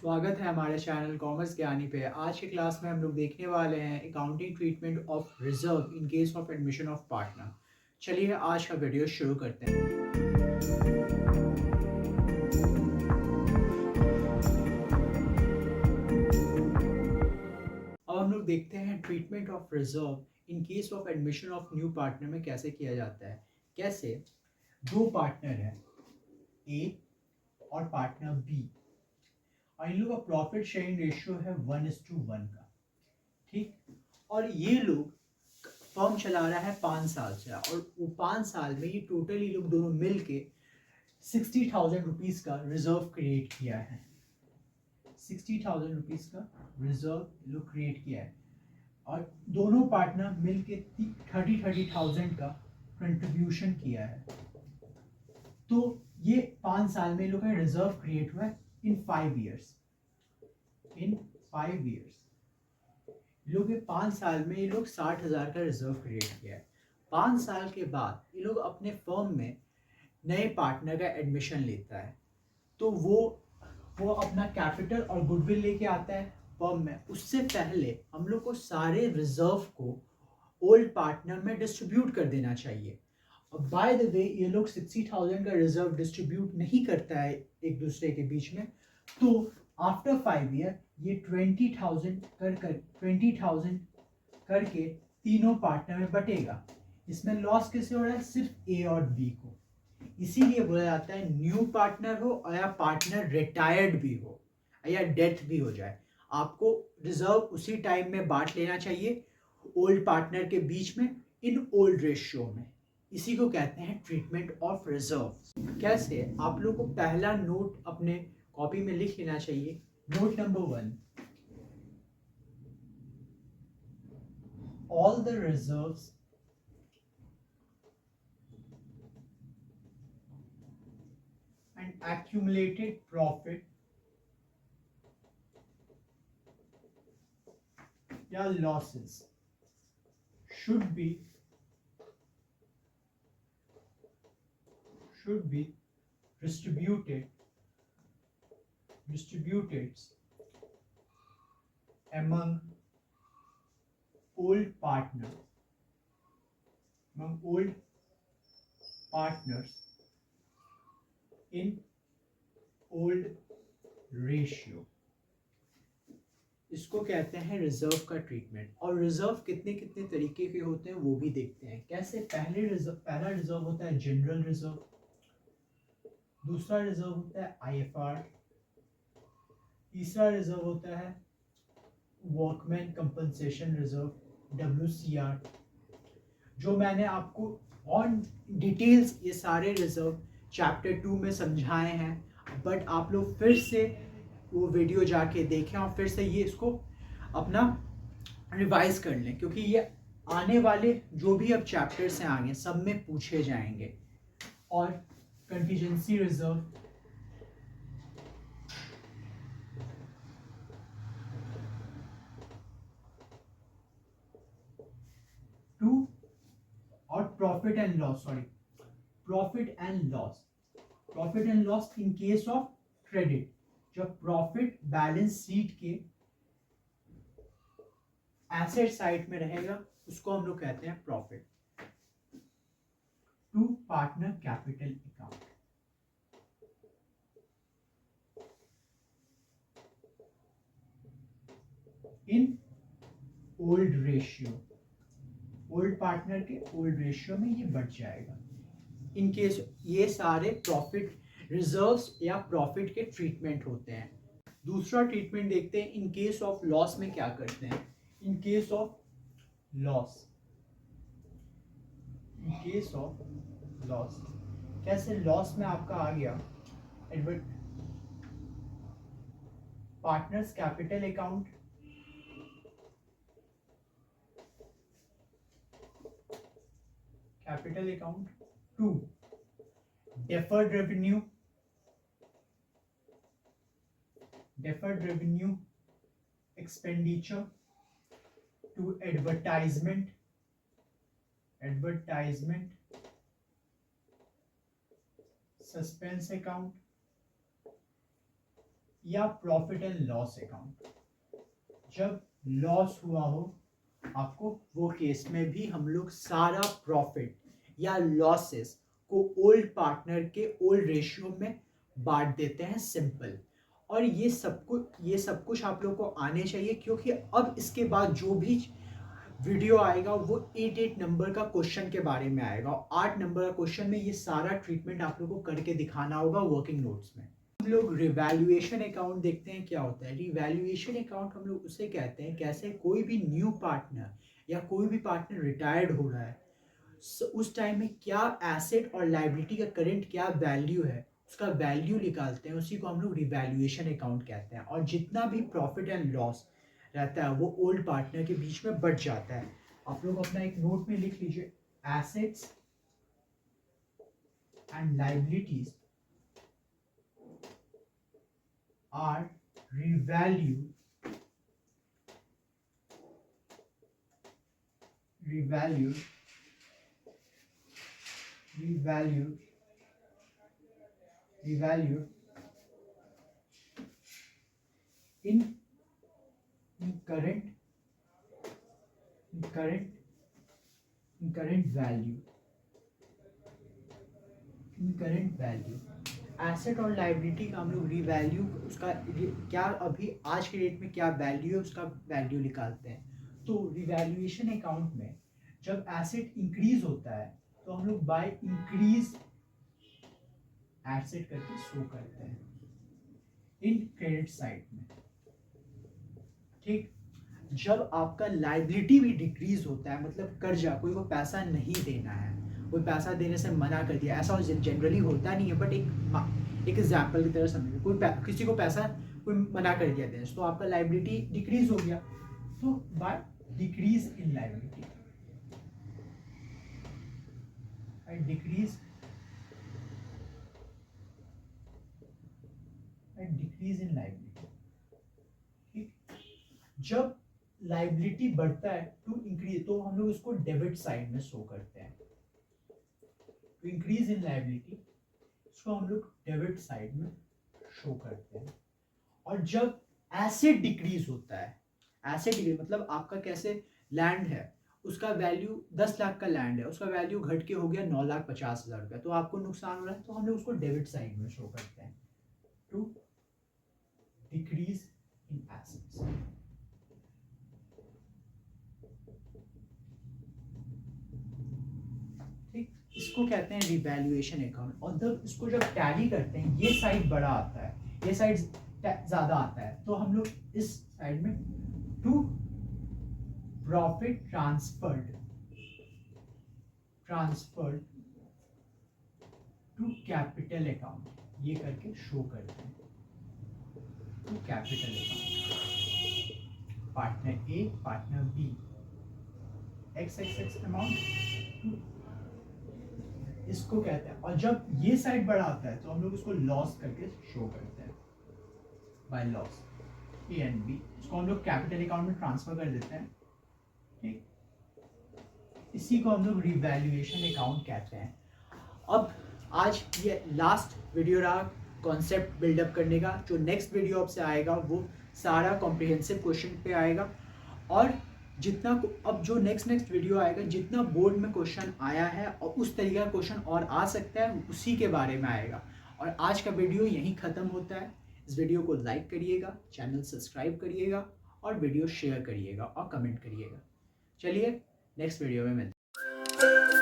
स्वागत है हमारे चैनल कॉमर्स ज्ञानी पे। आज की क्लास में हम लोग देखने वाले हैं accounting treatment of reserve in case of admission of partner. चलिए आज का वीडियो शुरू करते हैं। अब हम लोग देखते हैं treatment of reserve in case of admission of new partner में कैसे किया जाता है। कैसे दो पार्टनर हैं ए और पार्टनर बी और इन लोगों का प्रॉफिट शेयरिंग रेशियो है 1:1 का, ठीक। और ये लोग फर्म चला रहा है 5 साल से और वो 5 साल में ये टोटल ये लोग दोनों मिल के 60,000 रुपीज़ का रिजर्व क्रिएट किया है। 60,000 रुपीज़ का रिजर्व लोग क्रिएट किया है और दोनों पार्टनर मिल के 30,000 का कंट्रीब्यूशन किया है। तो ये 5 साल में लोग का रिजर्व क्रिएट हुआ है इन 5 ईयर्स। लोग 5 साल में ये लोग 60,000 का रिजर्व क्रिएट किया है। 5 साल के बाद ये लोग अपने फर्म में नए पार्टनर का एडमिशन लेता है, तो वो अपना कैपिटल और गुडविल लेके आता है फर्म में। उससे पहले हम लोग को सारे रिजर्व को ओल्ड पार्टनर में डिस्ट्रीब्यूट कर देना चाहिए। और बाय द वे ये लोग 60,000 का रिजर्व डिस्ट्रीब्यूट नहीं करता है एक दूसरे के बीच में, तो आफ्टर 5 ईयर ये 20,000 करके तीनों पार्टनर में बटेगा। इसमें लॉस किसे हो रहा है? सिर्फ ए और बी को। इसीलिए बोला जाता है न्यू पार्टनर हो या पार्टनर रिटायर्ड भी हो या डेथ भी हो जाए, आपको रिजर्व उसी टाइम में बांट लेना चाहिए ओल्ड पार्टनर के बीच में इन ओल्ड रेशियो में। इसी को कहते हैं ट्रीटमेंट ऑफ रिजर्व। कैसे? आप लोग को पहला नोट अपने कॉपी में लिख लेना चाहिए। Note number 1, all the reserves and accumulated profit या losses should be distributed among old partners in old ratio। इसको कहते हैं रिजर्व का ट्रीटमेंट। और रिजर्व कितने कितने तरीके के होते हैं वो भी देखते हैं। कैसे? पहला रिजर्व होता है जनरल रिजर्व, दूसरा रिजर्व होता है आईएफआर, तीसरा रिजर्व होता है वर्कमैन कंपनसेशन रिजर्व WCR, जो मैंने आपको ऑन डिटेल्स ये सारे रिजर्व चैप्टर 2 में समझाए हैं। बट आप लोग फिर से वो वीडियो जाके देखें और फिर से ये इसको अपना रिवाइज कर लें, क्योंकि ये आने वाले जो भी अब चैप्टर्स हैं आगे सब में पूछे जाएंगे। और कंटीजेंसी रिजर्व, टू और profit and loss in case of credit. जब प्रॉफिट बैलेंस शीट के एसेट साइड में रहेगा उसको हम लोग कहते हैं profit. To partner capital account. In old ratio, old partner के ओल्ड रेशियो में ये बढ़ जाएगा। इन केस ये सारे प्रॉफिट रिजर्व्स या प्रॉफिट के ट्रीटमेंट होते हैं। दूसरा ट्रीटमेंट देखते हैं इन केस ऑफ लॉस में क्या करते हैं। इन केस ऑफ लॉस कैसे? लॉस में आपका आ गया partners capital account, to deferred revenue expenditure, to advertisement suspense account, या प्रॉफिट एंड लॉस अकाउंट। जब लॉस हुआ हो आपको, वो केस में भी हम लोग सारा प्रॉफिट या लॉसेस को ओल्ड पार्टनर के ओल्ड रेशियो में बांट देते हैं, सिंपल। और ये सब कुछ आप लोग को आने चाहिए, क्योंकि अब इसके बाद जो भी वीडियो आएगा वो 8 नंबर का क्वेश्चन के बारे में आएगा, और 8 नंबर का क्वेश्चन में ये सारा ट्रीटमेंट आप लोग को करके दिखाना होगा वर्किंग नोट्स में। हम लोग रिवैल्यूएशन अकाउंट देखते हैं क्या होता है। रिवैल्यूएशन अकाउंट हम लोग उसे कहते हैं, कैसे कोई भी न्यू पार्टनर या कोई भी पार्टनर रिटायर्ड हो रहा है, उस टाइम में क्या एसेट और लायबिलिटी का करंट क्या वैल्यू है, उसका वैल्यू निकालते हैं, उसी को हम लोग रिवैल्यूएशन अकाउंट कहते हैं। और जितना भी प्रॉफिट एंड लॉस रहता है वो ओल्ड पार्टनर के बीच में बट जाता है। आप लोग अपना एक नोट में लिख लीजिए, assets and liabilities are revalued in current value. Asset और लाइबिलिटी का हम लोग रिवैल्यू, उसका क्या अभी आज के डेट में क्या वैल्यू है उसका वैल्यू निकालते हैं। तो रिवैल्यूएशन अकाउंट में जब एसेट इंक्रीज होता है तो हम लोग बाय इंक्रीज एसेट करके शो करते हैं इन क्रेडिट साइड में, ठीक। जब आपका लाइबिलिटी भी डिक्रीज होता है, मतलब कर्जा, कोई को पैसा नहीं देना है, कोई पैसा देने से मना कर दिया, ऐसा जनरली होता नहीं है, बट एक एग्जाम्पल की तरह समझिए, किसी को पैसा कोई मना कर दिया देने, तो आपका लाइबिलिटी डिक्रीज हो गया। तो by decrease in liability, decrease in liability, ठीक। जब लाइबिलिटी बढ़ता है टू इंक्रीज, तो हम लोग इसको डेबिट साइड में शो करते हैं। तो इंक्रीज इन लाइबिलिटी, इसको हम लोग डेबिट साइड में शो करते हैं। और जब एसेट डिक्रीज होता है, एसेट डिक्रीज मतलब आपका कैसे लैंड है, उसका वैल्यू 10 लाख का लैंड है, उसका वैल्यू घट के हो गया 9,50,000 रुपया, तो आपको नुकसान हो रहा है, तो हम लोग उसको डेबिट साइड में शो करते हैं, टू डिक्रीज इन एसेट्स। इसको कहते हैं रिवैल्यूएशन अकाउंट। और जब इसको जब टैली करते हैं, ये साइड बड़ा आता है, ये साइड ज्यादा आता है, तो हम लोग इस साइड में to profit transferred to capital account, ये करके शो करते हैं, to capital account, partner A partner B, X amount, इसको कहते हैं। और जब ये साइड बड़ा आता है तो हम लोग इसको लॉस करके शो करते हैं, by loss, A and B, इसको हम लोग कैपिटल अकाउंट में ट्रांसफर कर देते हैं, ठीक। इसी को हम लोग रिवैल्यूएशन अकाउंट कहते हैं। अब आज ये लास्ट वीडियो रहा कॉन्सेप्ट बिल्डअप करने का। जो नेक्स्ट वीडियो आपसे आएगा वो सारा कॉम्प्रिहेंसिव क्वेश्चन पे आएगा, और जितना अब जो नेक्स्ट वीडियो आएगा, जितना बोर्ड में क्वेश्चन आया है और उस तरीके का क्वेश्चन और आ सकता है, उसी के बारे में आएगा। और आज का वीडियो यहीं ख़त्म होता है। इस वीडियो को लाइक करिएगा, चैनल सब्सक्राइब करिएगा, और वीडियो शेयर करिएगा और कमेंट करिएगा। चलिए नेक्स्ट वीडियो में मिलते हैं।